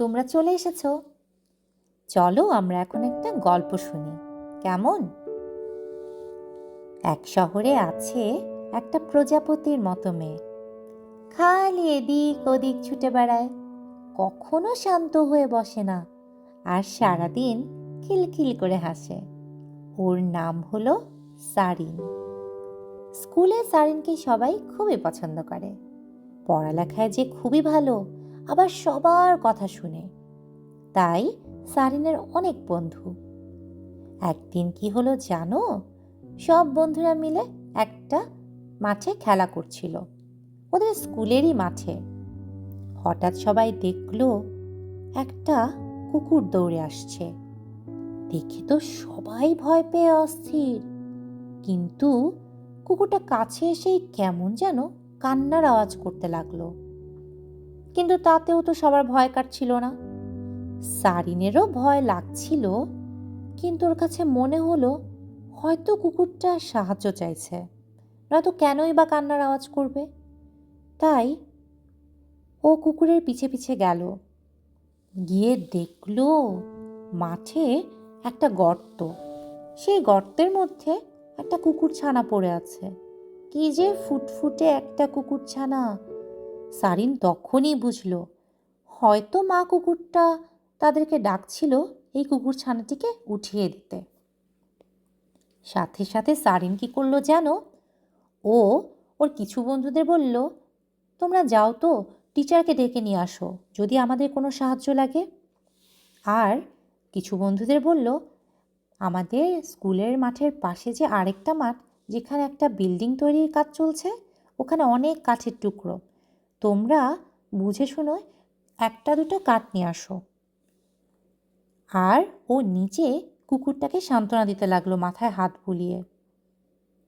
তোমরা চলে এসেছো। চলো আমরা এখন একটা গল্প শুনি, কেমন? এক শহরে আছে একটা প্রজাপতির মতো মেয়ে, খালি এদিক ওদিক ছুটে বেড়ায়, কখনো শান্ত হয়ে বসে না, আর সারাদিন খিলখিল করে হাসে। ওর নাম হলো সারিন। স্কুলে সারিনকে সবাই খুবই পছন্দ করে। পড়ালেখায় যে খুবই ভালো, আবার সবার কথা শুনে। তাই সারিনের অনেক বন্ধু। একদিন কি হলো জানো? সব বন্ধুরা মিলে একটা মাঠে খেলা করছিল, ওদের স্কুলেরই মাঠে। হঠাৎ সবাই দেখলো একটা কুকুর দৌড়ে আসছে। দেখে তো সবাই ভয় পেয়ে অস্থির, কিন্তু কুকুরটা কাছে এসেই কেমন যেন কান্নার আওয়াজ করতে লাগলো। কিন্তু তাতেও তো সবার ভয় কাটছিল না। সারিনেরও ভয় লাগছিল, কিন্তু ওর কাছে মনে হলো হয়তো কুকুরটা সাহায্য চাইছে, নয়তো কেনই বা কান্নার আওয়াজ করবে। তাই ও কুকুরের পিছে পিছে গেল। গিয়ে দেখলো মাঠে একটা গর্ত। সেই গর্তের মধ্যে একটা কুকুর ছানা পড়ে আছে। কি যে ফুটফুটে একটা কুকুর ছানা! সারিন তখনই বুঝলো হয়তো মা কুকুরটা তাদেরকে ডাকছিল এই কুকুর ছানাটিকে উঠিয়ে দিতে। সাথে সাথে সারিন কি করলো জানো? ও ওর কিছু বন্ধুদের বলল, তোমরা যাও তো, টিচারকে ডেকে নিয়ে আসো যদি আমাদের কোনো সাহায্য লাগে। আর কিছু বন্ধুদের বলল, আমাদের স্কুলের মাঠের পাশে যে আরেকটা মাঠ, যেখানে একটা বিল্ডিং তৈরির কাজ চলছে, ওখানে অনেক কাঠের টুকরো, তোমরা বুঝে শুনো একটা দুটো কাঠ নিয়ে আসো। আর ও নিচে কুকুরটাকে সান্ত্বনা দিতে লাগলো মাথায় হাত বুলিয়ে।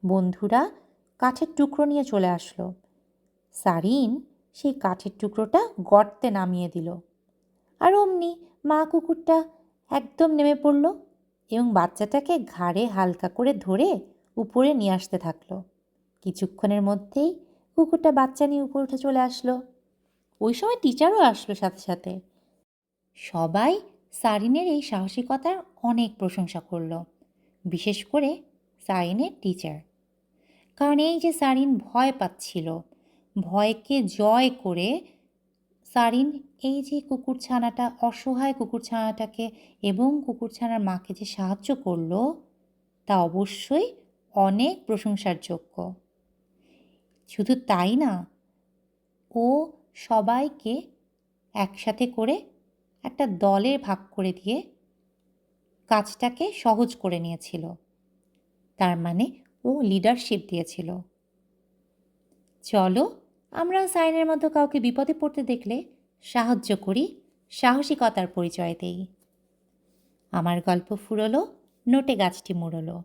বন্ধুরা কাঠের টুকরো নিয়ে চলে আসলো। সারিন সেই কাঠের টুকরোটা গর্তে নামিয়ে দিল। আর অমনি মা কুকুরটা একদম নেমে পড়ল এবং বাচ্চাটাকে ঘাড়ে হালকা করে ধরে উপরে নিয়ে আসতে থাকলো। কিছুক্ষণের মধ্যেই কুকুরটা বাচ্চা নিয়ে উপরে উঠে চলে আসলো। ওই সময় টিচারও আসলো সাথে সাথে। সবাই সারিনের এই সাহসিকতার অনেক প্রশংসা করলো, বিশেষ করে সারিনের টিচার। কারণ এই যে সারিন ভয় পাচ্ছিল, ভয়কে জয় করে সারিন এই যে কুকুরছানাটা, অসহায় কুকুরছানাটাকে এবং কুকুরছানার মাকে যে সাহায্য করলো, তা অবশ্যই অনেক প্রশংসার যোগ্য। শুধু তাই না, ও সবাইকে একসাথে করে একটা দলে ভাগ করে দিয়ে কাজটাকে সহজ করে নিয়েছিল। তার মানে ও লিডারশিপ দিয়েছিল। চলো আমরাও সাইনের মতো কাউকে বিপদে পড়তে দেখলে সাহায্য করি, সাহসিকতার পরিচয় দেই। আমার গল্প ফুরলো, নোটে গাছটি মুড়লো।